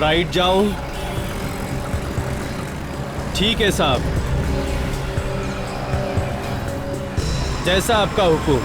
Fried जाऊं? ठीक है साहब, जैसा आपका हुक्म।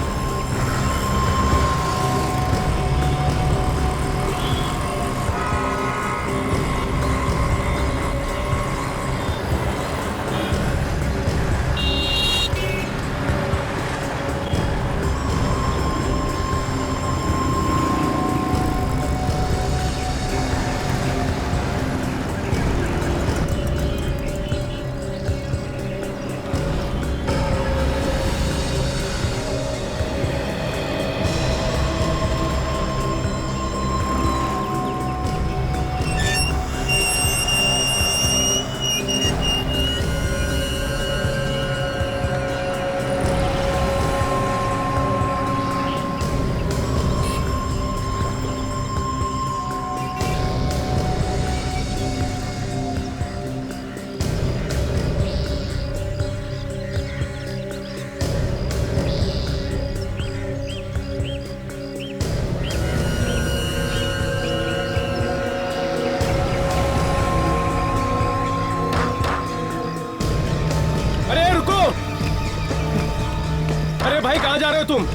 अरे भाई, कहाँ जा रहे हो तुम?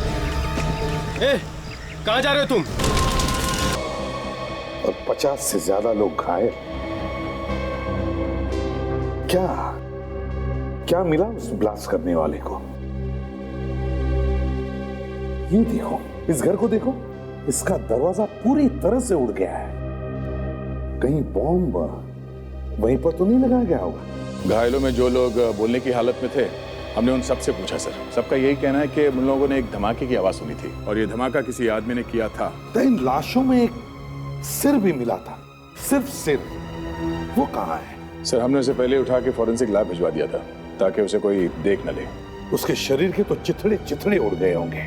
कहाँ जा रहे हो तुम? और 50 से ज्यादा लोग घायल। क्या क्या मिला उस ब्लास्ट करने वाले को? ये देखो, इस घर को देखो, इसका दरवाजा पूरी तरह से उड़ गया है। कहीं बॉम्ब वहीं पर तो नहीं लगाया गया होगा? घायलों में जो लोग बोलने की हालत में थे, हमने उन सबसे पूछा सर। सबका यही कहना है कि उन लोगों ने एक धमाके की आवाज सुनी थी और ये धमाका किसी आदमी ने किया था। तो इन लाशों में एक सिर भी मिला था, सिर्फ सिर। वो कहाँ है? सर, हमने उसे पहले उठा के फॉरेंसिक लैब भिजवा दिया था ताकि उसे कोई देख न ले। उसके शरीर के तो चिथड़े चिथड़े उड़ गए होंगे,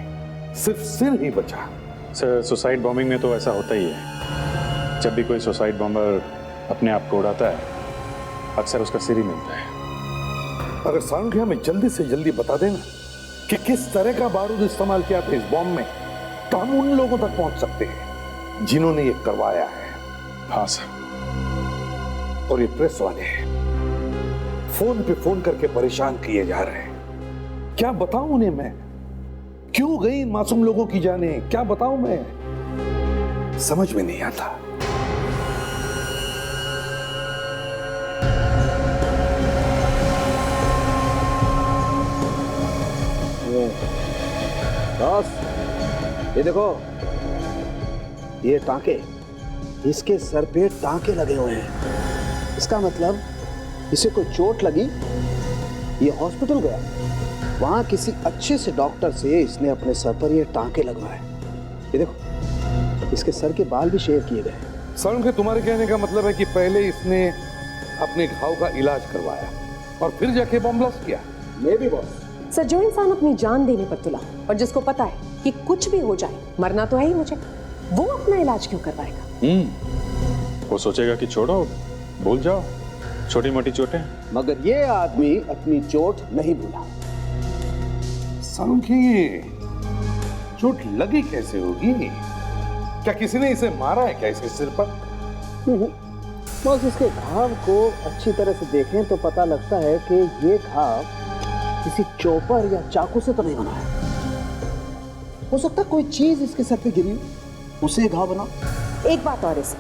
सिर्फ सिर ही बचा। सर, सुसाइड बॉम्बिंग में तो ऐसा होता ही है। जब भी कोई सुसाइड बॉम्बर अपने आप को उड़ाता है, अक्सर उसका सिर ही मिलता है। अगर सारंगी हमें जल्दी से जल्दी बता देना कि किस तरह का बारूद इस्तेमाल किया था इस बॉम्ब में, तो हम उन लोगों तक पहुंच सकते हैं जिन्होंने ये करवाया है। हाँ सर। और ये प्रेस वाले फोन पे फोन करके परेशान किए जा रहे हैं। क्या बताऊं उन्हें मैं? क्यों गई मासूम लोगों की जाने? क्या बताऊं मैं? समझ में नहीं आता। बॉस, ये देखो, ये टांके, इसके सर पे टांके लगे हुए हैं। इसका मतलब इसे कोई चोट लगी, ये हॉस्पिटल गया, वहां किसी अच्छे से डॉक्टर से इसने अपने सर पर ये टांके लगवाए। ये देखो, इसके सर के बाल भी शेव किए गए। सारंगी, तुम्हारे कहने का मतलब है कि पहले इसने अपने घाव का इलाज करवाया और फिर जाके बॉम्ब ब्लास्ट किया? मे भी बॉस। सर, जो इंसान अपनी जान देने पर तुला और जिसको पता है कि कुछ भी हो जाए, मरना तो है ही मुझे, वो अपना इलाज क्यों करवाएगा? वो सोचेगा कि छोड़ो, भूल जाओ छोटी मोटी चोटें। मगर ये आदमी अपनी चोट नहीं भूला। सारंगी, ये चोट लगी कैसे होगी? क्या किसी ने इसे मारा है क्या इसके सिर पर? बस इसके घाव को अच्छी तरह से देखें तो पता लगता है कि ये घाव किसी चोपर या चाकू से तो नहीं बना है। हो सकता है कोई चीज इसके सर पे गिरी, उसे घाव बना। एक बात और है सर,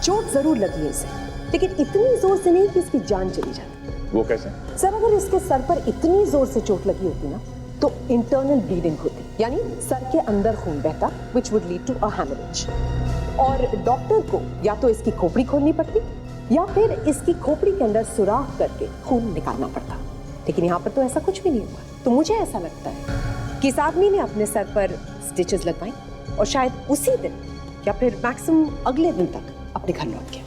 चोट जरूर लगी है इसे, लेकिन इतनी जोर से नहीं कि इसकी जान चली जाती। वो कैसे? सर, अगर इसके सर पर इतनी जोर से चोट लगी होती ना, तो इंटरनल ब्लीडिंग होती, यानी सर के अंदर खून बहता, which would lead to a hemorrhage। और डॉक्टर को या तो इसकी खोपड़ी खोलनी पड़ती या फिर इसकी खोपड़ी के अंदर सुराख करके खून निकालना पड़ता। लेकिन यहाँ पर तो ऐसा कुछ भी नहीं हुआ। तो मुझे ऐसा लगता है कि इस आदमी ने अपने सर पर स्टिचेस लगवाई और शायद उसी दिन या फिर मैक्सिमम अगले दिन तक अपने घर लौट गया।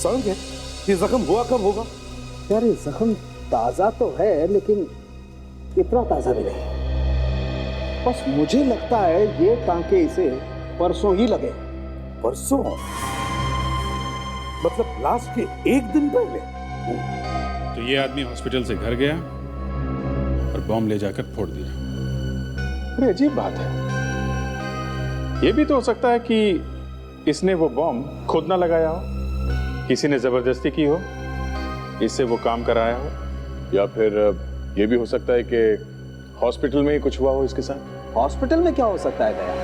सारंगी, ये जख्म हुआ कब होगा? यार, ये जख्म ताजा तो है, लेकिन इतना ताजा भी नहीं। बस मुझे लगता है ये टांके इसे परसों ही लगे। परसों? मतलब ब्लास्ट के एक दिन पहले? तो ये आदमी हॉस्पिटल से घर गया और बॉम्ब ले जाकर फोड़ दिया। बड़ी अजीब बात है। ये भी तो हो सकता है कि इसने वो बॉम्ब खुद ना लगाया हो। किसी ने जबरदस्ती की हो, इससे वो काम कराया हो, या फिर ये भी हो सकता है कि हॉस्पिटल में ही कुछ हुआ हो इसके साथ। हॉस्पिटल में क्या हो सकता है दया?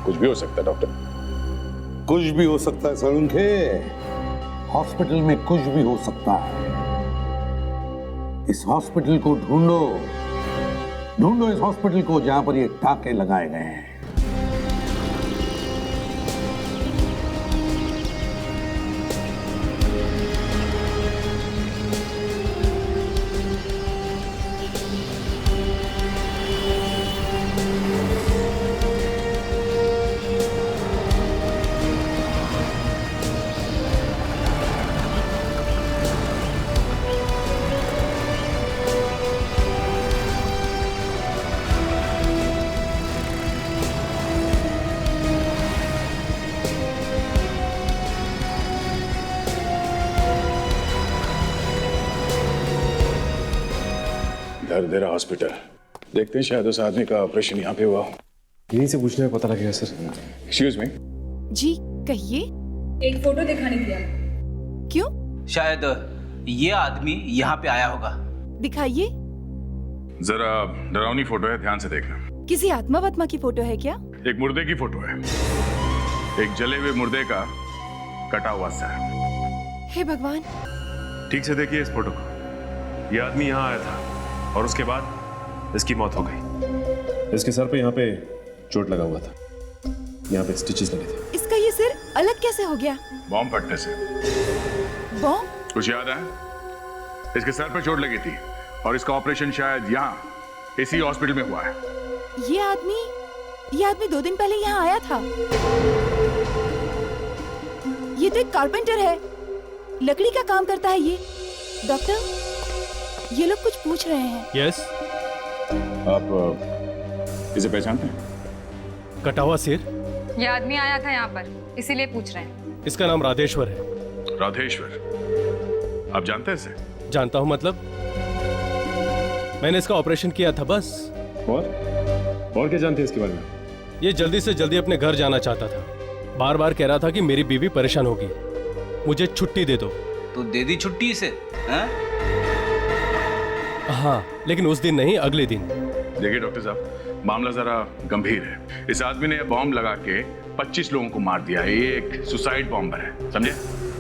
कुछ भी हो सकता है डॉक्टर। कुछ भी हो सकता है सड़ुंखे, हॉस्पिटल में कुछ भी हो सकता है। इस हॉस्पिटल को ढूंढो, ढूंढो इस हॉस्पिटल को जहां पर ये टाके लगाए गए हैं। दर्देरा हॉस्पिटल, देखते हैं शायद उस आदमी का ऑपरेशन यहाँ पे हुआ हो। इन्हीं से पूछने में पता लगेगा सर। Excuse me. जी कहिए। एक फोटो दिखाने दिया। क्यों? शायद ये आदमी यहाँ पे आया होगा। दिखाइए। जरा डरावनी फोटो है, ध्यान से देखना। किसी आत्मा वात्मा की फोटो है क्या? एक मुर्दे की फोटो है, एक जले हुए मुर्दे का कटा हुआ सर। हे भगवान। ठीक से देखिए इस फोटो को। ये आदमी यहाँ आया था और उसके बाद इसकी मौत हो गई। इसके सर पे यहाँ पे चोट लगा हुआ था, यहाँ पे स्टिचेस लगे थे। इसका ये सिर अलग कैसे हो गया? बॉम्ब फटने से। बॉम्ब? कुछ याद है? इसके सर पे चोट लगी थी और इसका ऑपरेशन शायद यहाँ इसी हॉस्पिटल में हुआ है। ये आदमी 2 दिन पहले यहाँ आया था। ये तो एक कारपेंटर है, लकड़ी का काम करता है ये। डॉक्टर, ये लोग कुछ पूछ रहे हैं। यस। आप इसे पहचानते हैं? कटा हुआ सिर। ये आदमी आया था यहाँ पर, इसीलिए पूछ रहे हैं। इसका नाम राधेश्वर है। राधेश्वर, आप जानते हैं इसे? जानता हूँ मतलब, मैंने इसका ऑपरेशन किया था बस। और क्या जानते हैं इसके बारे में? ये जल्दी से जल्दी अपने घर जाना चाहता था। बार बार कह रहा था कि मेरी बीवी परेशान होगी, मुझे छुट्टी दे दो। तो दे दी छुट्टी इसे, हैं? हाँ, लेकिन उस दिन नहीं, अगले दिन। देखिए डॉक्टर साहब, मामला जरा गंभीर है। इस आदमी ने बॉम्ब लगा के 25 लोगों को मार दिया है। ये एक सुसाइड बॉम्बर है, समझे?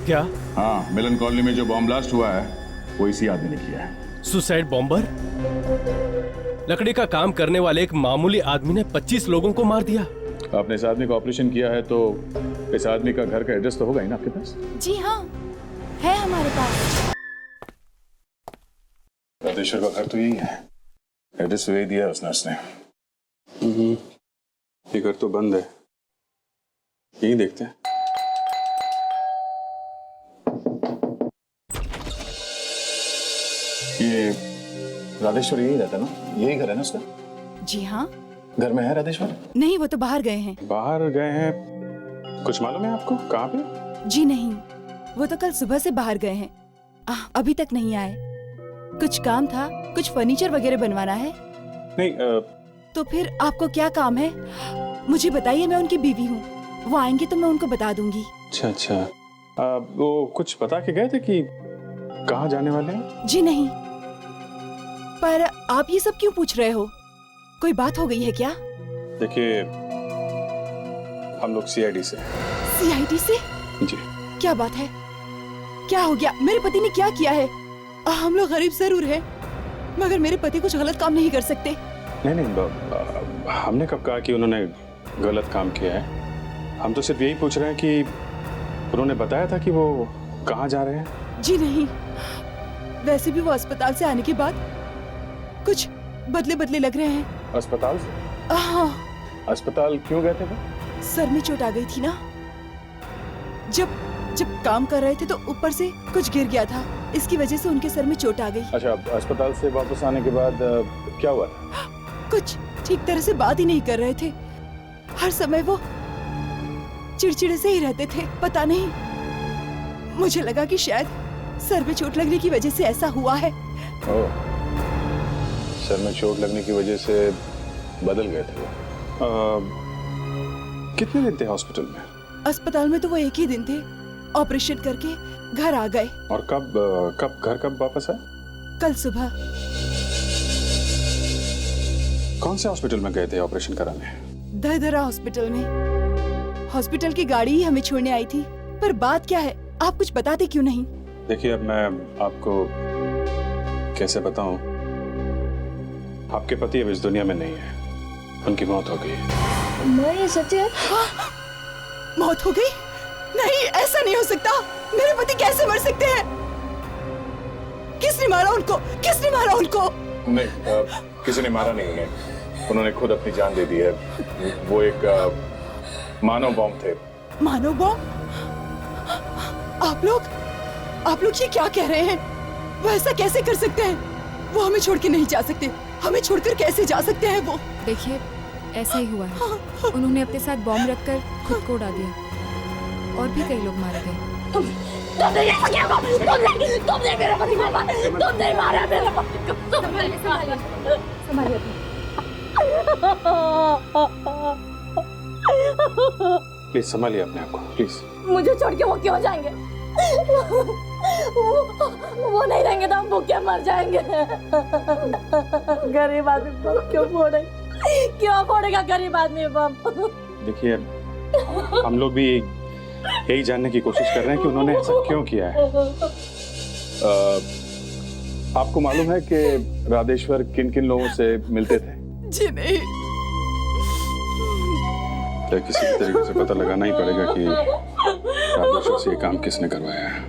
क्या? हाँ, मिलन कॉलोनी में जो बॉम्ब ब्लास्ट हुआ है वो इसी आदमी ने किया है। Suicide bomber? लकड़ी का काम करने वाले एक मामूली आदमी ने 25 लोगों को मार दिया। आपने इस आदमी का ऑपरेशन किया है तो इस आदमी का घर का एड्रेस तो होगा ही ना आपके पास? जी हाँ, है हमारे पास। राधेश्वर का घर तो यही है, एड्रेस वही दिया उस नर्स ने। ये घर तो बंद है, यही देखते हैं। ये राधेश्वर यही रहता है ना? यही घर है ना उसका? जी हाँ। घर में है राधेश्वर? नहीं, वो तो बाहर गए हैं। बाहर गए हैं? कुछ मालूम है आपको कहाँ पे? जी नहीं, वो तो कल सुबह से बाहर गए हैं, अभी तक नहीं आए। कुछ काम था, कुछ फर्नीचर वगैरह बनवाना है। नहीं तो फिर आपको क्या काम है? मुझे बताइए, मैं उनकी बीवी हूँ। वो आएंगे तो मैं उनको बता दूंगी। अच्छा। वो कुछ बता के गए थे कि कहाँ जाने वाले हैं? जी नहीं। पर आप ये सब क्यों पूछ रहे हो? कोई बात हो गई है क्या? देखिए, हम लोग सीआईडी से। सीआईडी से? जी। क्या बात है? क्या हो गया? मेरे पति ने क्या किया है? हम लोग गरीब जरूर हैं, मगर मेरे पति कुछ गलत काम नहीं कर सकते। नहीं, हमने कब कहा कि उन्होंने गलत काम किया है? हम तो सिर्फ यही पूछ रहे हैं कि उन्होंने बताया था कि वो कहाँ जा रहे हैं? जी नहीं, वैसे भी वो अस्पताल से आने के बाद कुछ बदले बदले लग रहे हैं। अस्पताल से? हाँ। अस्पताल क्यों गए थे वो? सर में चोट आ गई थी ना। जब काम कर रहे थे तो ऊपर से कुछ गिर गया था, इसकी वजह से उनके सर में चोट आ गई। अच्छा, अस्पताल से वापस आने के बाद क्या हुआ? कुछ ठीक तरह से बात ही नहीं कर रहे थे, हर समय वो चिड़चिड़े से ही रहते थे। पता नहीं, मुझे लगा कि शायद सर में चोट लगने की वजह से ऐसा हुआ है। ओह, सर में चोट लगने की वजह से बदल गए थे वो। कितने दिन थे हॉस्पिटल में? अस्पताल में तो वो एक ही दिन थे, ऑपरेशन करके घर आ गए। और कब वापस आए? कल सुबह। कौन से हॉस्पिटल में गए थे ऑपरेशन कराने? दरदरा हॉस्पिटल में। हॉस्पिटल की गाड़ी ही हमें छोड़ने आई थी, पर बात क्या है आप कुछ बताते क्यों नहीं? देखिए, अब मैं आपको कैसे बताऊं, आपके पति अब इस दुनिया में नहीं है, उनकी मौत हो गई है। माँ, ये सच है? मौत हो गई? नहीं, ऐसा नहीं हो सकता। मेरे पति कैसे मर सकते हैं? किसने मारा उनको? किसने मारा उनको? नहीं, किसी ने मारा नहीं उन्होंने खुद अपनी जान दे दी है। वो एक मानव बॉम्ब थे। मानव बॉम्ब? आप लोग ये क्या कह रहे हैं? वो ऐसा कैसे कर सकते हैं? वो हमें छोड़ के नहीं जा सकते। हमें छोड़कर कैसे जा सकते हैं वो? देखिए, ऐसा ही हुआ है। उन्होंने अपने साथ बॉम्ब रखकर खुद को उड़ा दिया और भी कई लोग मारे गए। तुमने मेरे पति को मारा, तुमने मारा मेरे पति को। संभालिए। प्लीज संभालिए अपने आप को, प्लीज। मुझे छोड़ के वो क्यों जाएंगे? वो नहीं रहेंगे तो हम भूखे मर जाएंगे। गरीब आदमी बम क्यों फोड़ेगा गरीब आदमी बम? देखिए, हम लोग भी यही जानने की कोशिश कर रहे हैं कि उन्होंने ऐसा क्यों किया है। आपको मालूम है कि राधेश्वर किन किन लोगों से मिलते थे? जी नहीं। क्या किसी भी तरीके से पता लगाना ही पड़ेगा कि राधेश्वर से ये काम किसने करवाया है।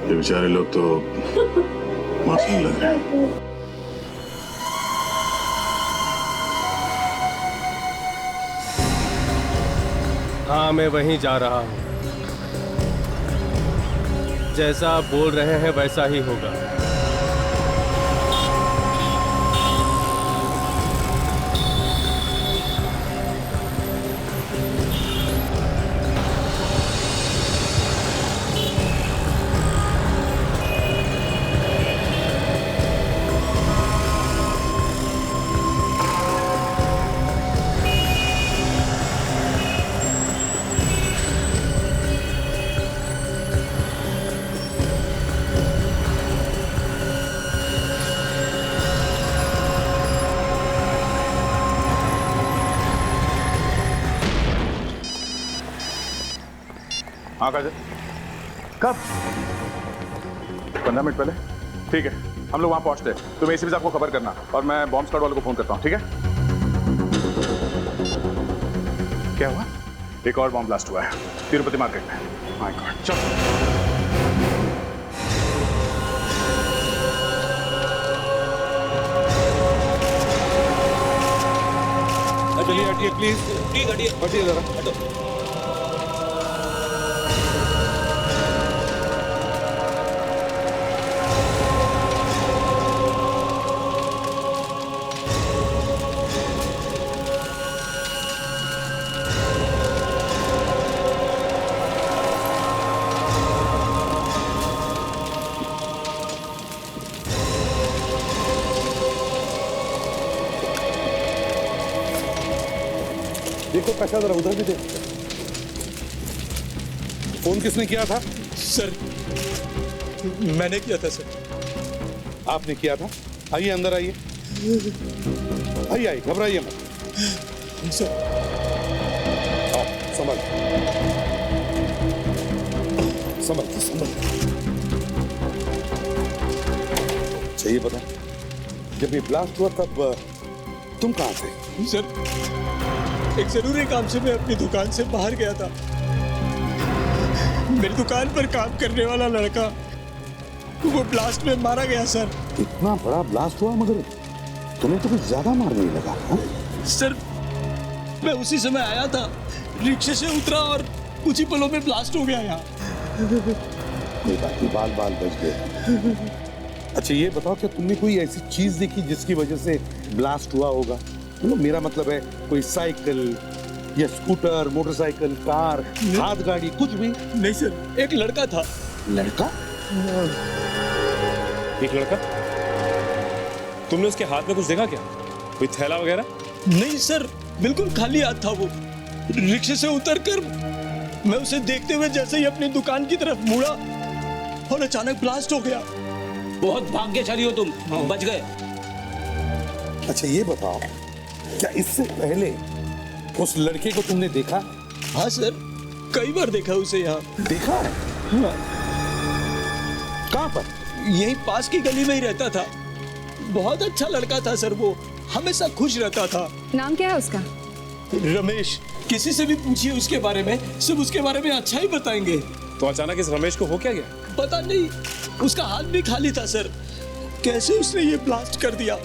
ये बेचारे लोग तो मासूम लग रहे हैं। हाँ, मैं वहीं जा रहा हूँ। जैसा आप बोल रहे हैं वैसा ही होगा। हाँ काजल, कब? 15 मिनट पहले। ठीक है, हम लोग वहां पहुंचते हैं। तुम एसीपी साहब को खबर करना और मैं बॉम्ब स्क्वाड वालों को फोन करता हूँ, ठीक है? क्या हुआ? एक और बॉम्ब ब्लास्ट हुआ है तिरुपति मार्केट में। माय गॉड, चलो। चलिए हटिए प्लीज, हटिए जरा। देखो पैसा जरा उधर भी दे। फोन किसने किया था? सर, मैंने किया था सर। आपने किया था? आइए अंदर आइए। आइए, घबराइए मत। सर, आओ, संभल। चाहिए पता, जब ये ब्लास्ट हुआ तब तुम कहाँ थे? सर, एक जरूरी काम से मैं अपनी दुकान से बाहर गया था। मेरी दुकान पर काम करने वाला लड़का वो ब्लास्ट में मारा गया सर। इतना बड़ा ब्लास्ट हुआ मगर तुम्हें तो कुछ ज्यादा मार नहीं लगा? हा? सर, मैं उसी समय आया था, रिक्शे से उतरा और कुछ ही पलों में ब्लास्ट हो गया यहाँ। कोई बात नहीं, बाल बच गए। अच्छा ये बताओ, क्या तुमने कोई ऐसी चीज देखी जिसकी वजह से ब्लास्ट हुआ होगा? मेरा मतलब है कोई साइकिल या स्कूटर, मोटरसाइकिल, कार, हाथ गाड़ी, कुछ भी? नहीं सर, एक लड़का था। लड़का? एक लड़का? तुमने उसके हाथ में कुछ देखा क्या? कोई थैला वगैरह? नहीं सर, बिल्कुल खाली हाथ था वो। रिक्शे से उतरकर मैं उसे देखते हुए जैसे ही अपनी दुकान की तरफ मुड़ा और अचानक ब्लास्ट हो गया। बहुत भाग्यशाली हो तुम, बच गए। अच्छा ये बताओ, क्या इससे पहले उस लड़के को तुमने देखा? हाँ सर, कई बार देखा उसे यहाँ। देखा है? हाँ। कहाँ पर? यही पास की गली में ही रहता था। बहुत अच्छा लड़का था सर, वो हमेशा खुश रहता था। नाम क्या है उसका? रमेश। किसी से भी पूछिए उसके बारे में, सब उसके बारे में अच्छा ही बताएंगे। तो अचानक इस रमेश को हो क्या गया? पता नहीं, उसका हाथ भी खाली था सर। कैसे उसने ये ब्लास्ट कर दिया,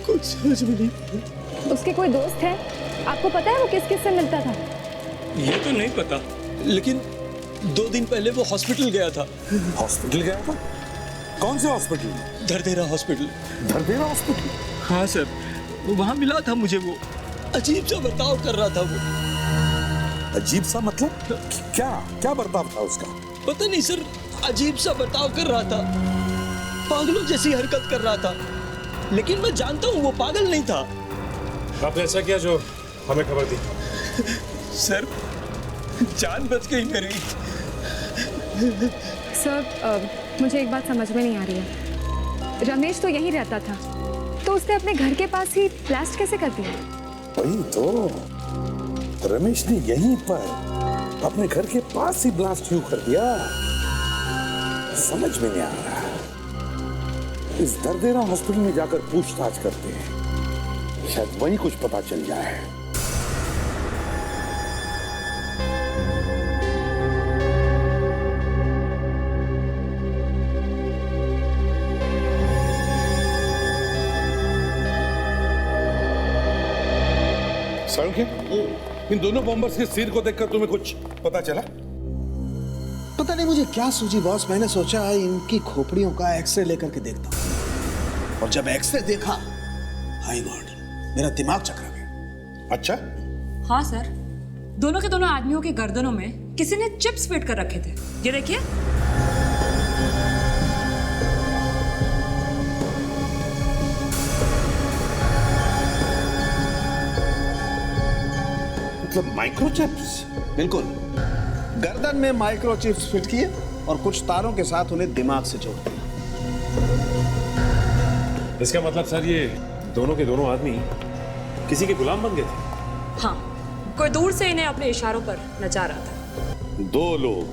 कुछ समझ में नहीं। उसके कोई दोस्त है? आपको पता है वो किस किस से मिलता था? ये तो नहीं पता, लेकिन 2 दिन पहले वो हॉस्पिटल गया था। हॉस्पिटल गया था? कौन से हॉस्पिटल? धरदेरा हॉस्पिटल। धरदेरा हॉस्पिटल? हाँ सर, वहाँ मिला था मुझे। वो अजीब सा बर्ताव कर रहा था। वो अजीब सा मतलब? क्या क्या बर्ताव था उसका? पता नहीं सर, अजीब सा बर्ताव कर रहा था, पागलों जैसी हरकत कर रहा था। लेकिन मैं जानता हूँ वो पागल नहीं था। आपने ऐसा किया जो हमें खबर दी? सर, जान बच गई मेरी। सर, मुझे एक बात समझ में नहीं आ रही है। रमेश तो यहीं रहता था, तो उसने अपने घर के पास ही ब्लास्ट कैसे कर दिया? वही तो, रमेश ने यहीं पर अपने घर के पास ही ब्लास्ट क्यों कर दिया? समझ में नहीं आ रहा। इस धरदेरा हॉस्पिटल में जाकर पूछताछ करते हैं, शायद वहीं कुछ पता चल जाए। इन दोनों बॉम्बर्स के सिर को देखकर तुम्हें कुछ पता चला? पता नहीं मुझे क्या सूझी बॉस, मैंने सोचा इनकी खोपड़ियों का एक्सरे लेकर के देखता हूं। और जब एक्सरे देखा, हाय गॉड, मेरा दिमाग चकरा गया। अच्छा? हाँ सर, दोनों के दोनों आदमियों की गर्दनों में किसी ने चिप्स फिट कर रखे थे। ये देखिए। माइक्रोचिप्स? बिल्कुल, गर्दन में माइक्रोचिप्स फिट किए और कुछ तारों के साथ उन्हें दिमाग से जोड़ दिया। इसका मतलब सर, ये दोनों के दोनों आदमी किसी के गुलाम बन गए थे? हाँ, कोई दूर से इन्हें अपने इशारों पर नचा रहा था। 2 लोग,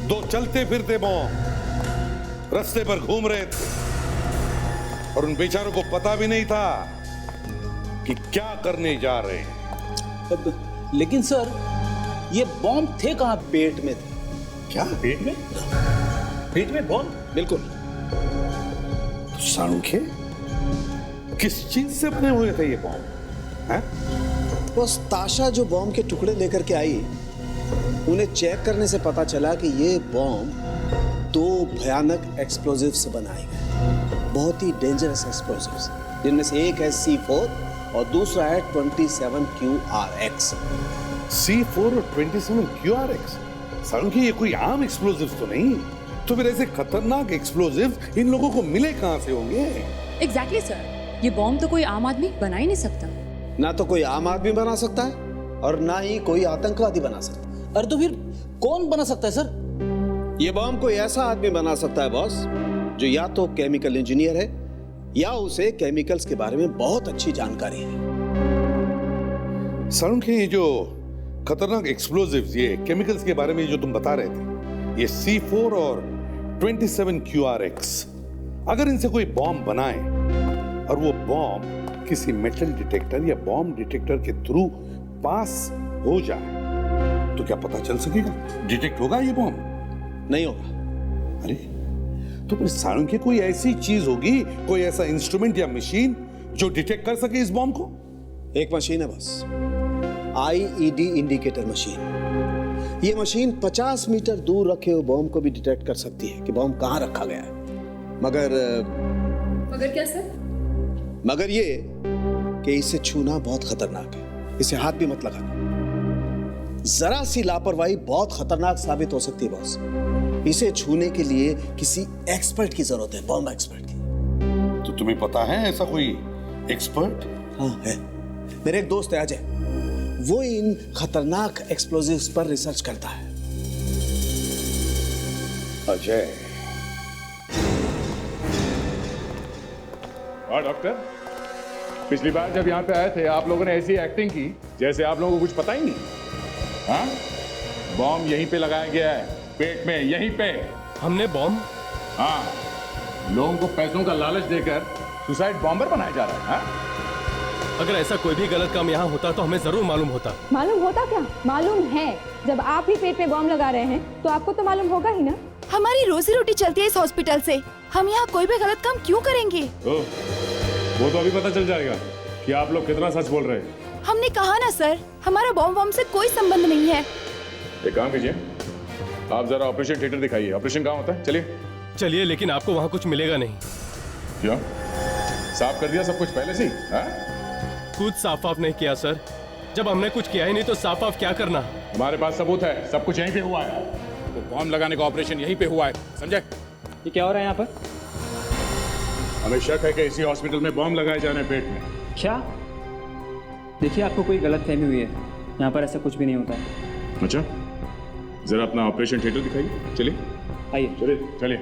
2 चलते फिरते बॉम्ब रास्ते पर घूम रहे थे और उन बेचारों को पता भी नहीं था कि क्या करने जा रहे हैं। लेकिन सर, ये बॉम्ब थे कहां? पेट में थे। क्या पेट में? पेट में बॉम्ब? बिल्कुल। साणुखे, किस चीज से बने हुए थे ये बॉम्ब? बस ताशा जो बॉम्ब के टुकड़े लेकर के आई, उन्हें चेक करने से पता चला कि ये बॉम्ब 2 भयानक एक्सप्लोजिव से बनाए गए, बहुत ही डेंजरस एक्सप्लोजिव्स, जिनमें से एक है C4 और दूसरा है 27QRX। C4 और 27QRX? साणुखे, ये कोई आम एक्सप्लोजिव तो नहीं? तो फिर ऐसे खतरनाक एक्सप्लोजिव इन लोगों को मिले कहां से होंगे? एग्जैक्टली सर, ये बॉम्ब तो कोई आम आदमी बना ही नहीं सकता। ना तो कोई आम आदमी बना सकता है और ना ही कोई आतंकवादी बना सकता है। अरे तो फिर कौन बना सकता है सर? ये बॉम्ब कोई ऐसा आदमी बना सकता है बॉस, जो या तो केमिकल इंजीनियर है या उसे केमिकल्स के बारे में बहुत अच्छी जानकारी है। साणुखे, ये जो खतरनाक एक्सप्लोजिव्स, ये केमिकल्स के बारे में जो तुम बता रहे थे, ये C4 और 27QRX, अगर इनसे कोई बॉम्ब बनाए और वो बॉम्ब किसी मेटल डिटेक्टर या बॉम्ब डिटेक्टर के थ्रू पास हो जाए, तो क्या पता चल सकेगा? डिटेक्ट होगा ये बॉम्ब? नहीं होगा। अरे तो फिर साणुखे, कोई ऐसी चीज होगी, कोई ऐसा इंस्ट्रूमेंट या मशीन जो डिटेक्ट कर सके इस बॉम्ब को? एक मशीन है बस, IED इंडिकेटर मशीन। ये मशीन 50 मीटर दूर रखे हुए बॉम्ब को भी डिटेक्ट कर सकती है कि बॉम्ब कहां रखा गया है। मगर क्या सर? मगर ये कि इसे छूना बहुत खतरनाक है, इसे हाथ भी मत लगाना। जरा सी लापरवाही बहुत खतरनाक साबित हो सकती है बॉस। इसे छूने के लिए किसी एक्सपर्ट की जरूरत है, बॉम्ब एक्सपर्ट की। तो तुम्हें पता है ऐसा कोई एक्सपर्ट? हाँ है, मेरे एक दोस्त है अजय, वो इन खतरनाक एक्सप्लोजिव्स पर रिसर्च करता है। अजय, और डॉक्टर, पिछली बार जब यहाँ पे आए थे आप लोगों ने ऐसी एक्टिंग की जैसे आप लोगों को कुछ पता ही नहीं। हाँ, बॉम्ब यहीं पे लगाया गया है, पेट में, यहीं पे। हमने बॉम्ब? हाँ, लोगों को पैसों का लालच देकर सुसाइड बॉम्बर बनाया जा रहा है। हाँ? अगर ऐसा कोई भी गलत काम यहाँ होता तो हमें जरूर मालूम होता। मालूम होता क्या? मालूम है। जब आप ही पेट में बॉम्ब लगा रहे हैं तो आपको तो मालूम होगा ही ना। हमारी रोजी रोटी चलती है इस हॉस्पिटल से, हम यहाँ कोई भी गलत काम क्यों करेंगे? वो तो अभी पता चल जाएगा कि आप लोग कितना सच बोल रहे हैं। हमने कहा ना सर, हमारा बॉम्ब से कोई संबंध नहीं है। एक काम कीजिए, आप जरा ऑपरेशन थिएटर दिखाइए। ऑपरेशन कहाँ होता है? चलिए। चलिए, लेकिन आपको वहाँ कुछ मिलेगा नहीं। क्यों? साफ कर दिया सब कुछ पहले से ही? खुद साफ वाफ नहीं किया सर। जब हमने कुछ किया ही नहीं तो साफ वाफ क्या करना? हमारे पास सबूत है, सब कुछ यहीं पे हुआ है। तो बॉम्ब लगाने का ऑपरेशन यहीं पे हुआ है, समझे? ये क्या हो रहा है यहाँ पर? हमें शक है कि इसी हॉस्पिटल में बॉम्ब लगाए जा रहे हैं पेट में। क्या? देखिए, आपको कोई गलत फहमी हुई है, यहाँ पर ऐसा कुछ भी नहीं होता है। अच्छा, जरा अपना ऑपरेशन थिएटर दिखाइए। चलिए आइए। चलिए चलिए।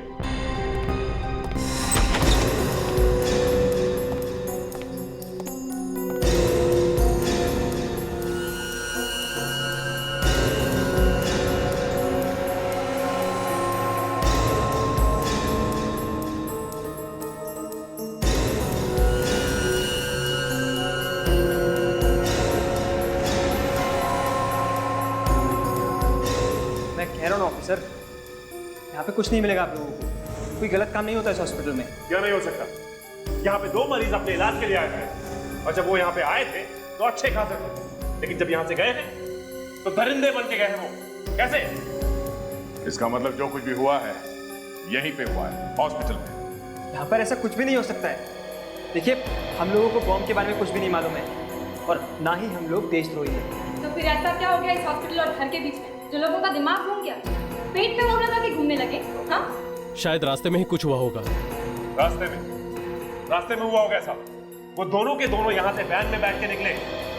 ऑफिसर, यहाँ पे कुछ नहीं मिलेगा आप लोगों को। कोई गलत काम नहीं होता इस हॉस्पिटल में। क्या नहीं हो सकता? यहाँ पे 2 मरीज अपने इलाज के लिए आए थे, और जब वो यहाँ पे आए थे तो अच्छे खासे थे, लेकिन जब यहाँ से गए हैं तो दरिंदे बन के गए हैं वो। कैसे? इसका मतलब जो कुछ भी हुआ है यहीं पे हुआ है, हॉस्पिटल में। यहाँ पर ऐसा कुछ भी नहीं हो सकता है। देखिए, हम लोगों को बॉम्ब के बारे में कुछ भी नहीं मालूम है, और ना ही हम लोग देशद्रोही हैं। तो फिर ऐसा क्या हो गया इस हॉस्पिटल और घर के बीच में जो लोगों का दिमाग घूम गया, पेट में होना था कि घूमने लगे? हाँ, शायद रास्ते में ही कुछ हुआ होगा। रास्ते में हुआ होगा ऐसा। वो दोनों के दोनों यहाँ से वैन में बैठ के निकले,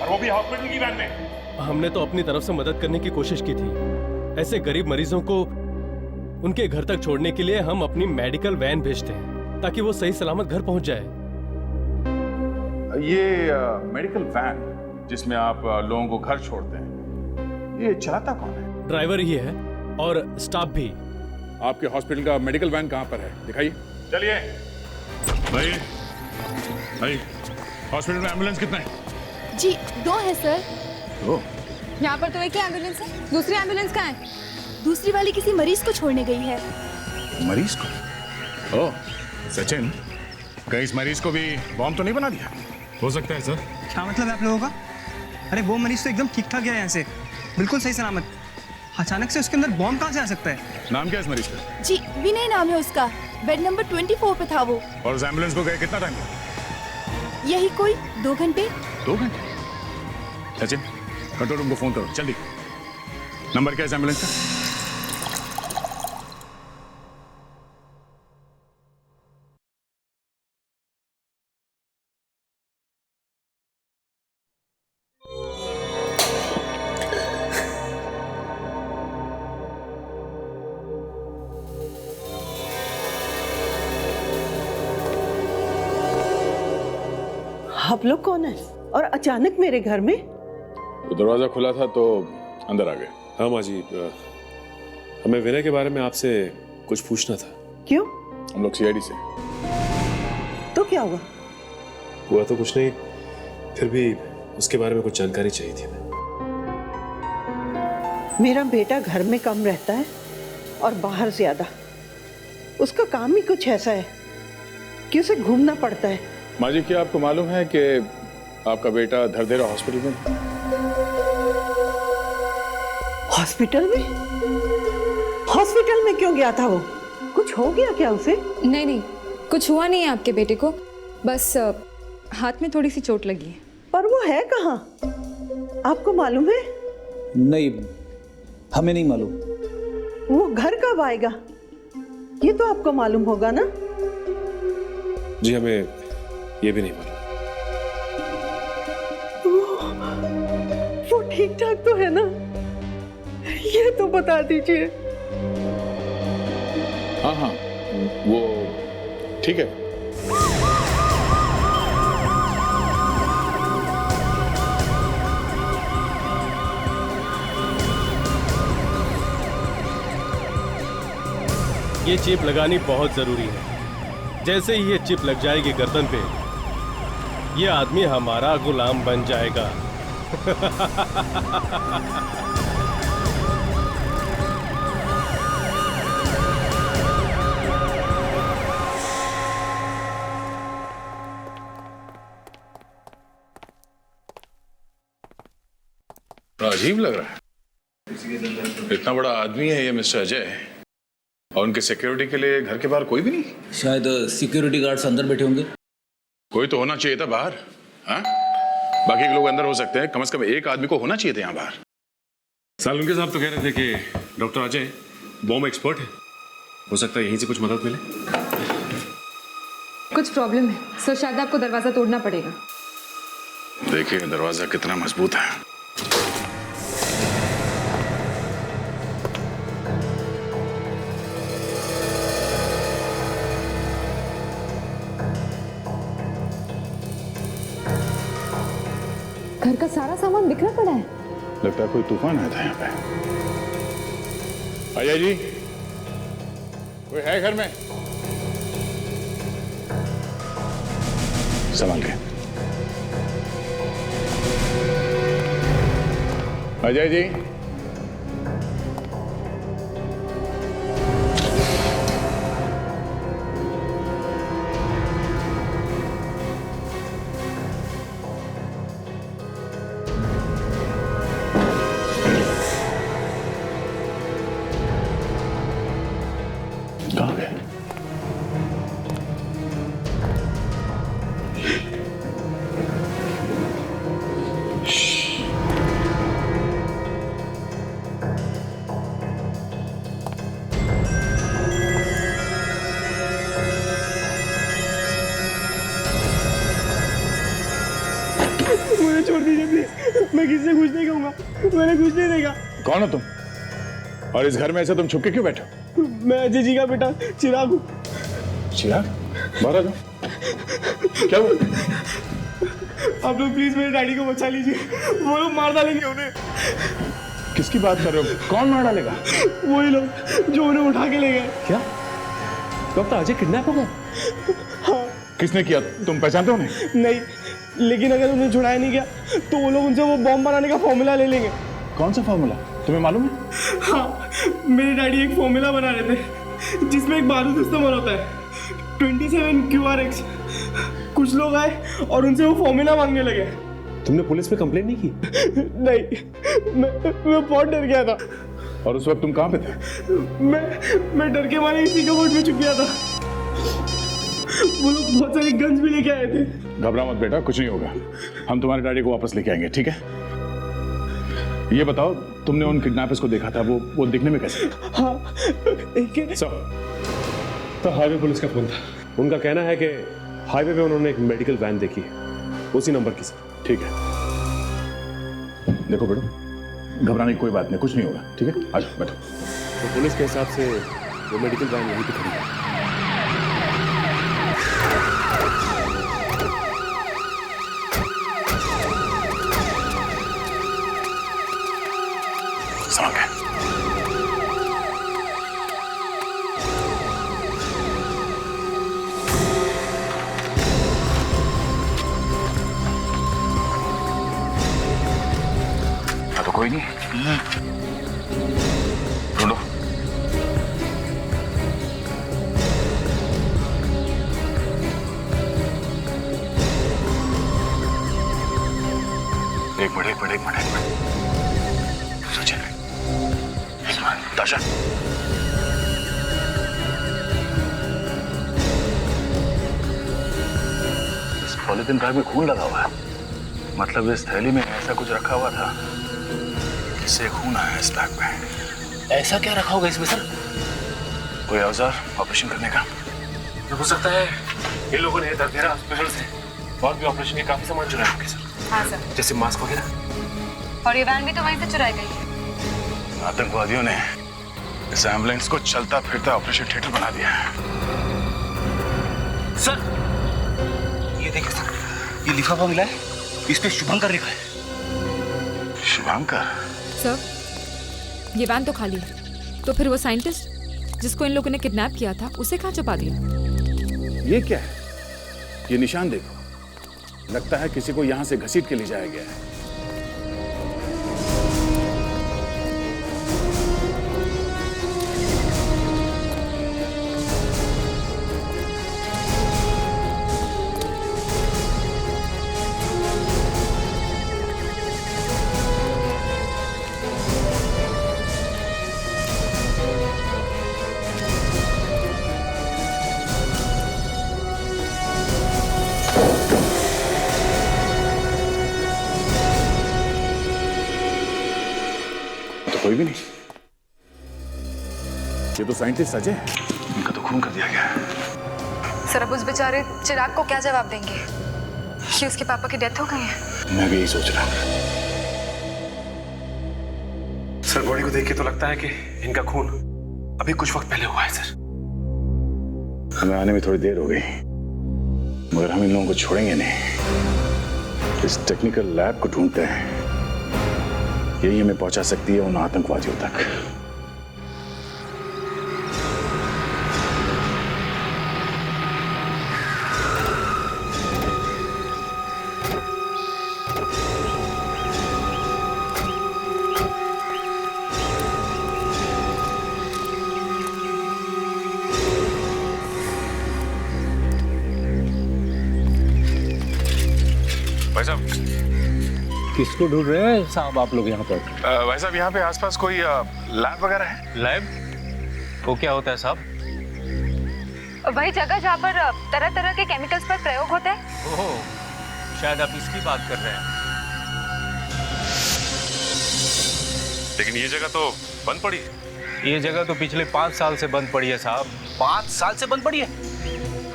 और वो भी हॉस्पिटल की वैन में। हमने तो अपनी तरफ से मदद करने की कोशिश की थी। ऐसे गरीब मरीजों को उनके घर तक छोड़ने के लिए हम अपनी मेडिकल वैन भेजते हैं ताकि वो सही सलामत घर पहुंच जाए। ये मेडिकल वैन जिसमें आप लोगों को घर छोड़ते हैं, ये चलाता कौन है? ड्राइवर ही है और स्टाफ भी। आपके हॉस्पिटल का मेडिकल वैन कहाँ पर है? दिखाइए। चलिए भाई। भाई, हॉस्पिटल में एम्बुलेंस कितना है? जी 2 है सर। 2? यहाँ पर तो एक ही एम्बुलेंस है, दूसरी एम्बुलेंस कहाँ है? दूसरी वाली किसी मरीज को छोड़ने गई है। मरीज को? ओह सचिन, कहीं इस मरीज को भी बॉम्ब तो नहीं बना दिया? हो सकता है सर। क्या मतलब है आप लोगों का? अरे वो मरीज तो एकदम ठीक ठाक गया यहाँ से, बिल्कुल सही सलामत। अचानक से उसके अंदर बॉम्ब कहाँ से आ सकता है? नाम क्या है इस मरीज का? जी विनय नाम है उसका, बेड नंबर 24 पे था वो। और उस एम्बुलेंस को गए कितना टाइम हुआ? यही कोई 2 घंटे। 2 घंटे? सचिन, कंट्रोल रूम को फोन करो जल्दी। नंबर क्या है इस एम्बुलेंस का? आप लोग कौन है और अचानक मेरे घर में? तो दरवाजा खुला था तो अंदर आ गए। हाँ माँ जी, हमें विनय के बारे में आपसे कुछ पूछना था। क्यों? हम लोग सीआईडी से। तो क्या हुआ? हुआ तो कुछ नहीं, फिर भी उसके बारे में कुछ जानकारी चाहिए थी हमें। मेरा बेटा घर में कम रहता है और बाहर ज्यादा। उसका काम ही कुछ ऐसा है कि उसे घूमना पड़ता है। माँ जी, क्या आपको मालूम है कि आपका बेटा धरदेरा हॉस्पिटल में? हॉस्पिटल में? हॉस्पिटल में क्यों गया था वो? कुछ हो गया क्या उसे? नहीं नहीं, कुछ हुआ नहीं है आपके बेटे को, बस हाथ में थोड़ी सी चोट लगी है। पर वो है कहाँ? आपको मालूम है? नहीं, हमें नहीं मालूम। वो घर कब आएगा ये तो आपको मालूम होगा ना? जी हमें ये भी नहीं मालूम। वो ठीक ठाक तो है ना? ये तो बता दीजिए। हाँ हाँ, वो ठीक है। ये चिप लगानी बहुत जरूरी है। जैसे ही ये चिप लग जाएगी गर्दन पे, ये आदमी हमारा गुलाम बन जाएगा। अजीब लग रहा है। इतना बड़ा आदमी है ये मिस्टर अजय, और उनके सिक्योरिटी के लिए घर के बाहर कोई भी नहीं? शायद सिक्योरिटी गार्ड्स अंदर बैठे होंगे। कोई तो होना चाहिए था बाहर। हाँ, बाकी के लोग अंदर हो सकते हैं, कम से कम एक आदमी को होना चाहिए था यहाँ बाहर। सालुंके साहब तो कह रहे थे कि डॉक्टर अजय बॉम्ब एक्सपर्ट है, हो सकता है यहीं से कुछ मदद मिले। कुछ प्रॉब्लम है सर, शायद आपको दरवाजा तोड़ना पड़ेगा। देखिए दरवाजा कितना मजबूत है। घर का सारा सामान बिखरा पड़ा है। लगता है कोई तूफान आया था यहाँ पे। अजय जी, कोई है घर में? संभाल के। अजय जी, कहाँ गए? मुझे छोड़ दीजिए प्लीज, मैं किसी से कुछ नहीं कहूंगा, मैंने कुछ नहीं देखा। कौन हो तुम? और इस घर में ऐसे तुम छुप के क्यों बैठे हो? मैं अजय जी का बेटा चिराग हूँ। चिराग? बाहर आ जाओ। क्या हुआ? आप लोग प्लीज मेरे डैडी को बचा लीजिए, वो लोग मार डालेंगे उन्हें। किसकी बात कर रहे हो? कौन मार डालेगा? वही लोग जो उन्हें उठा के ले गए। क्या? डॉक्टर अजय किडनैप हो गए? हाँ। किसने किया? तुम पहचानते हो उन्हें? नहीं, लेकिन अगर उन्हें छुड़ाया नहीं गया तो वो लोग उनसे वो बॉम्ब बनाने का फॉर्मूला ले लेंगे। कौन सा फॉर्मूला? तुम्हें मालूम है? हाँ, मेरे डैडी एक फॉर्मूला बना रहे थे जिसमें एक बारूद इस्तेमाल होता है, 27 QRX। कुछ लोग आए और उनसे वो फॉर्मूला मांगने लगे। तुमने पुलिस में कंप्लेंट नहीं की? नहीं, मैं बहुत डर गया था। और उस वक्त तुम कहाँ पे थे? मैं डर के मारे इसी कबर्ड में छुप गया था। वो लोग बहुत सारे गन्स भी लेके आए थे। घबरा मत बेटा, कुछ नहीं होगा। हम तुम्हारे डैडी को वापस लेके आएंगे, ठीक है? ये बताओ, तुमने उन किडनैपर्स को देखा था, वो दिखने में कैसे? हाँ, एक तो हाईवे पुलिस का फोन था। उनका कहना है कि हाईवे पे उन्होंने एक मेडिकल वैन देखी है, उसी नंबर की। सर ठीक है, देखो बेटो, घबराने की कोई बात नहीं, कुछ नहीं होगा, ठीक है? आ जाओ बैठो। तो पुलिस के हिसाब से वो मेडिकल वैन यहीं पे खड़ी है। तो कोई नहीं, ढूंढो। एक मिनट सोचिए, ताशा, इस पॉलिथीन बैग में खून लगा हुआ है। मतलब इस थैली में ऐसा कुछ रखा हुआ था, इससे खून आया इस बैग में। ऐसा क्या रखा होगा इसमें सर? कोई औजार ऑपरेशन करने का? हो सकता है इन लोगों ने दर्देरा हॉस्पिटल से और भी ऑपरेशन के काफी सामान चुराए होंगे सर। हाँ सर। जैसे मास्क वगैरह। और ये वैन भी तो वहीं से चुराई गई है। आतंकवादियों ने इस एम्बुलेंस को चलता फिरता ऑपरेशन थिएटर बना दिया है। सर ये देखिए सर, ये लिफाफा मिला है, इस पे शुभंकर लिखा है। शुभंकर? सर ये वैन तो खाली है, तो फिर वो साइंटिस्ट जिसको इन लोगों ने किडनैप किया था उसे कहाँ छुपा दिया? ये क्या है? ये निशान देखो, लगता है किसी को यहां से घसीट के ले जाया गया है। कोई भी नहीं। ये तो साइंटिस्ट अजय है, इनका तो खून कर दिया गया है। सर अब उस बेचारे चिराग को क्या जवाब देंगे कि उसके पापा की डेथ हो गई है? मैं भी यही सोच रहा हूँ। सर बॉडी को देख के तो लगता है कि इनका खून अभी कुछ वक्त पहले हुआ है सर। हमें आने में थोड़ी देर हो गई, मगर हम इन लोगों को छोड़ेंगे नहीं। इस टेक्निकल लैब को ढूंढते हैं, यही हमें पहुंचा सकती है उन आतंकवादियों तक। भाई साहब, किसको ढूंढ रहे हैं साहब आप लोग यहाँ पर? भाई साहब यहाँ पे आसपास कोई लैब वगैरह है? लैब? वो क्या होता है साहब? वही जगह जहाँ पर तरह तरह के केमिकल्स पर प्रयोग होते हैं। ओह, शायद आप इसकी बात कर रहे हैं। लेकिन ये जगह तो बंद पड़ी है। ये जगह तो पिछले 5 साल से बंद पड़ी है साहब। 5 साल से बंद पड़ी है?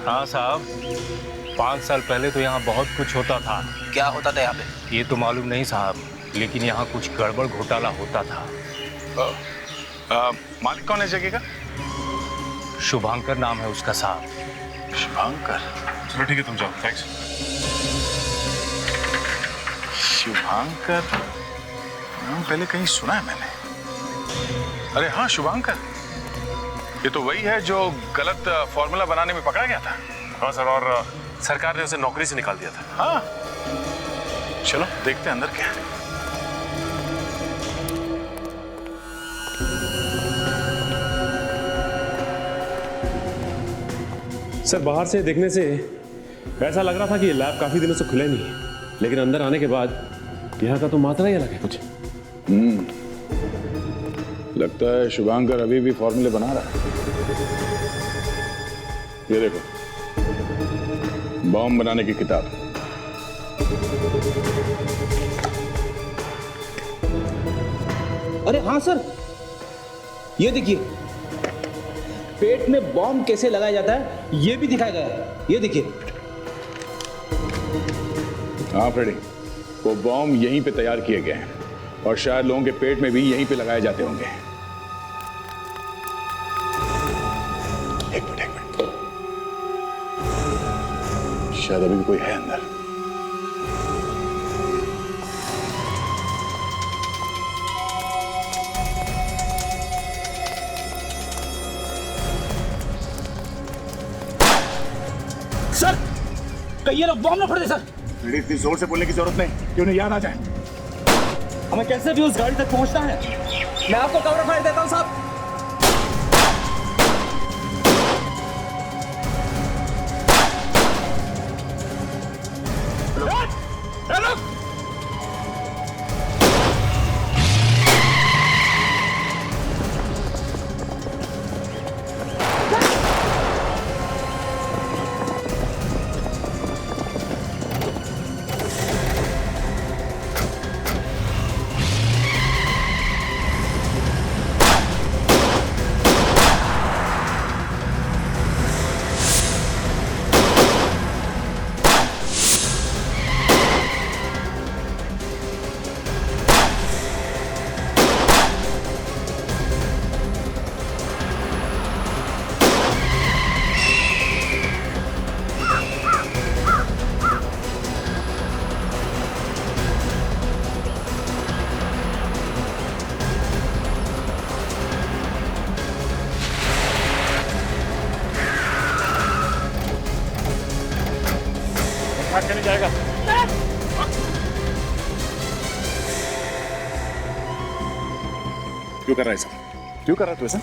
हाँ साहब, 5 साल पहले तो यहाँ बहुत कुछ होता था। क्या होता था यहाँ पे? ये तो मालूम नहीं साहब, लेकिन यहाँ कुछ गड़बड़ घोटाला होता था। मालिक कौन है जगह का? शुभंकर नाम है उसका साहब। शुभंकर? चलो ठीक है, तुम जाओ। थैंक्स। शुभंकर नाम पहले कहीं सुना है मैंने। अरे हाँ, शुभंकर, ये तो वही है जो गलत फॉर्मूला बनाने में पकड़ा गया था। हाँ सर, और सरकार ने उसे नौकरी से निकाल दिया था। हाँ, चलो देखते हैं अंदर क्या है। सर बाहर से देखने से ऐसा लग रहा था कि ये लैब काफी दिनों से खुले नहीं है, लेकिन अंदर आने के बाद यहाँ का तो मात्रा ही अलग है कुछ। लगता है शुभंकर अभी भी फॉर्मूले बना रहा है। ये देखो, बॉम्ब बनाने की किताब। अरे हाँ सर, ये देखिए, पेट में बॉम्ब कैसे लगाया जाता है ये भी दिखाया गया है। ये देखिए। हाँ फ्रेडी, वो बॉम्ब यहीं पे तैयार किए गए हैं और शायद लोगों के पेट में भी यहीं पे लगाए जाते होंगे। एक मिनट। शायद अभी भी कोई है अंदर। सर, कहीं ये लोग बॉम्ब ना फोड़ दे। सर, इतनी जोर से बोलने की जरूरत नहीं कि उन्हें याद आ जाए। हमें कैसे भी उस गाड़ी तक पहुंचना है। मैं आपको कवर फायर देता हूं साहब। साथ चले जाएगा। क्यों कर रहा है ऐसा? क्यों कर रहा है तू ऐसा?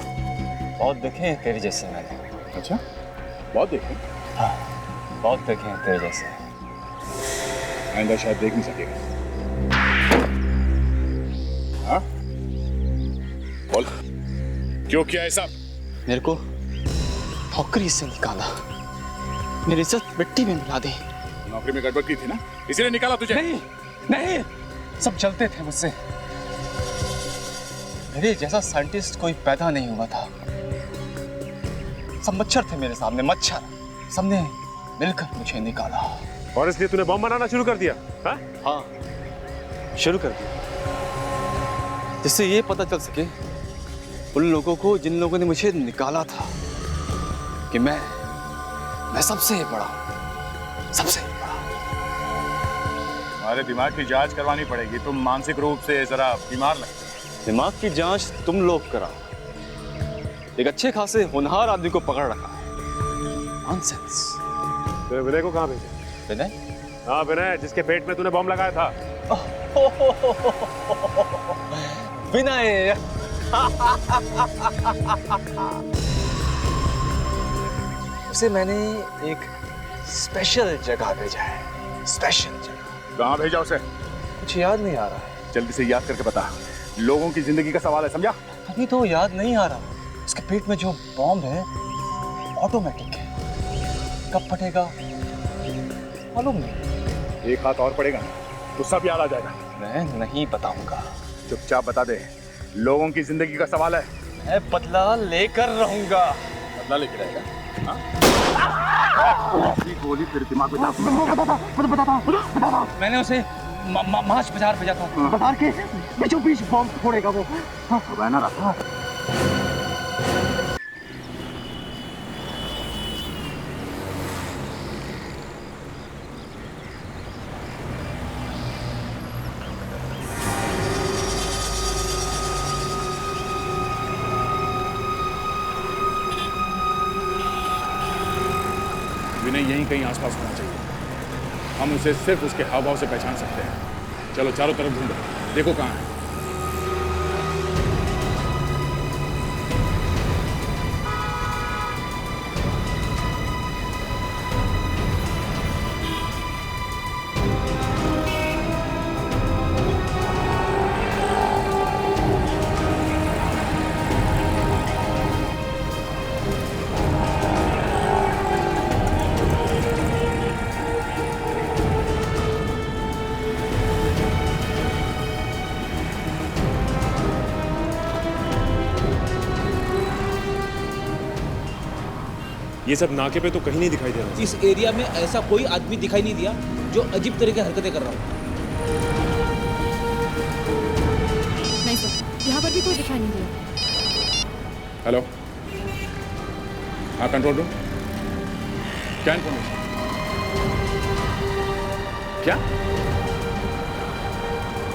बहुत देखे हैं तेरे जैसे मैंने। अच्छा, बहुत देखे? हाँ, बहुत देखे हैं तेरे जैसे। आइंदा शायद देख नहीं सकेगा। हाँ? बोल, क्यों किया ऐसा? मेरे को नौकरी से निकाला, मेरी इज्जत मिट्टी में मिला दी। नौकरी में गड़बड़ की थी ना, इसीलिए निकाला तुझे? नहीं, नहीं, सब जलते थे मुझसे। मेरे जैसा साइंटिस्ट कोई पैदा नहीं हुआ था। सब मच्छर थे मेरे सामने, मच्छर। सबने मिलकर मुझे निकाला। और इसलिए तूने बम बनाना शुरू कर दिया? हाँ, शुरू कर दिया, जिससे ये पता चल सके उन लोगों को जिन लोगों ने मुझे निकाला था कि मैं सबसे बड़ा हूं, सबसे बड़ा। हमारे दिमाग की जांच करवानी पड़ेगी। तुम मानसिक रूप से जरा बीमार लगते। दिमाग की जांच तुम लोग कराओ। एक अच्छे खासे होनहार आदमी को पकड़ रखा है। नॉनसेंस। तेरे विनय को कहाँ भेजा? विनय? हाँ, विनय, जिसके पेट में तूने बम लगाया था। विनय। उसे मैंने एक स्पेशल जगह भेजा है। स्पेशल जगह। कहाँ भेजा उसे? कुछ याद नहीं आ रहा है। जल्दी से याद करके बता। लोगों की जिंदगी का सवाल है, समझा? अभी तो याद नहीं आ रहा। उसके पेट में जो बॉम्ब है ऑटोमेटिक है। कब फटेगा मालूम नहीं। एक हाथ और पड़ेगा तो सब याद आ जाएगा। मैं नहीं बताऊंगा। चुपचाप बता दे। लोगों की जिंदगी का सवाल है। मैं बदला लेकर रहूंगा। बदला लेकर रहेगा? गोली तेरे दिमाग में बता। मैंने उसे मार्च बाजार भेजा था। बाजार के बीचों बीच बॉम्ब फोड़ेगा वो। रहना रहा। विनय यहीं कहीं आसपास होना चाहिए। हम उसे सिर्फ उसके हाव भाव से पहचान सकते हैं। चलो चारों तरफ ढूंढो, देखो कहाँ है। ये सब नाके पे तो कहीं नहीं दिखाई दे रहा। इस एरिया में ऐसा कोई आदमी दिखाई नहीं दिया जो अजीब तरह की हरकतें कर रहा हो। नहीं सर, यहाँ पर भी कोई दिखाई नहीं दिया। हेलो, हाँ कंट्रोल रूम, क्या इन्फॉर्मेशन? क्या?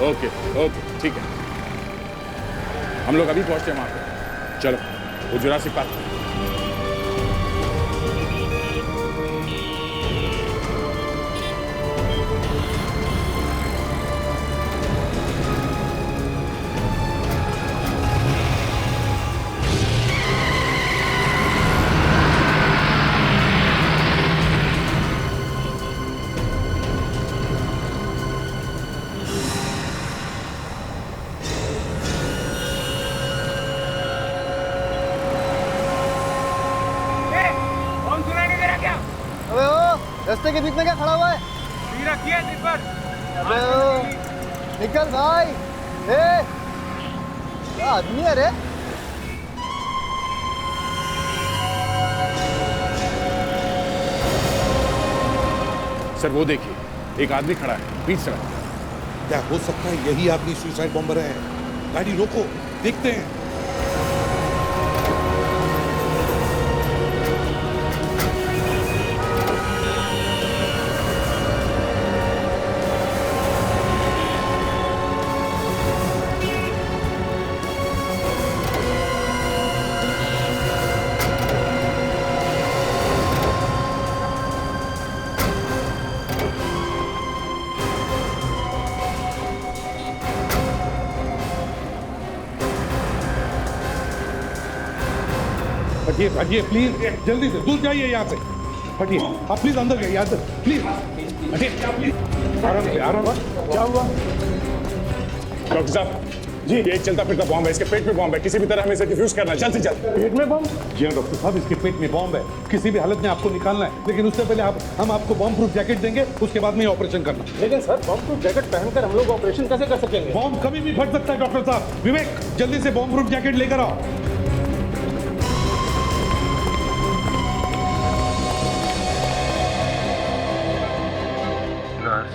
ओके ओके, ठीक है, हम लोग अभी पहुंचते हैं वहां पे। चलो, वो जुरासिक पार्क। रास्ते के बीच में क्या खड़ा हुआ है? अबे ओ, निकल भाई। क्या आदमी है रे? सर वो देखिए, एक आदमी खड़ा है बीच सड़क। क्या हो सकता है यही आदमी सुसाइड बॉम्बर है? गाड़ी रोको, देखते हैं। हटिए हटिए प्लीज, जल्दी से दूर जाइए यहाँ से, हटिए आप प्लीज अंदर जाइए, यहाँ से प्लीज हटिए, आराम से आराम। क्या हुआ डॉक्टर साहब जी, ये एक चलता फिरता बॉम्ब है, इसके पेट में बॉम्ब है, किसी भी तरह हमें इसे डिफ्यूज करना है, जल्द से जल्द। पेट में बॉम्ब? जी हाँ डॉक्टर साहब, इसके पेट में बॉम्ब है, किसी भी हालत में आपको निकालना है, लेकिन उससे पहले हम आपको बॉम्ब प्रूफ जैकेट देंगे, उसके बाद में ऑपरेशन करना। लेकिन सर बॉम्ब प्रूफ जैकेट पहनकर हम लोग ऑपरेशन कैसे कर सकेंगे? बॉम्ब कभी भी फट सकता है डॉक्टर साहब। विवेक जल्दी से बॉम्ब प्रूफ जैकेट लेकर आओ। नर्स,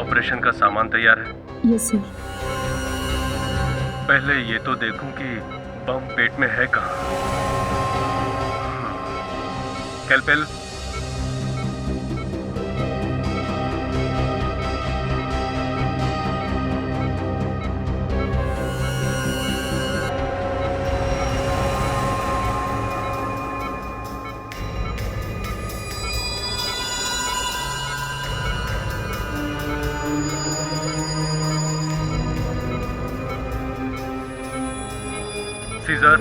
ऑपरेशन का सामान तैयार है? Yes sir. पहले ये तो देखूं कि बम पेट में है कहाँ। कैलपेल, सीजर,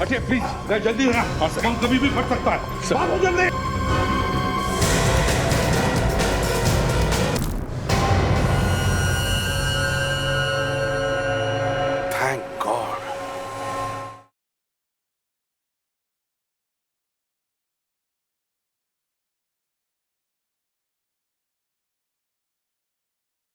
हटिए प्लीज, जल्दी बम कभी भी फट सकता है, भागो जल्दी।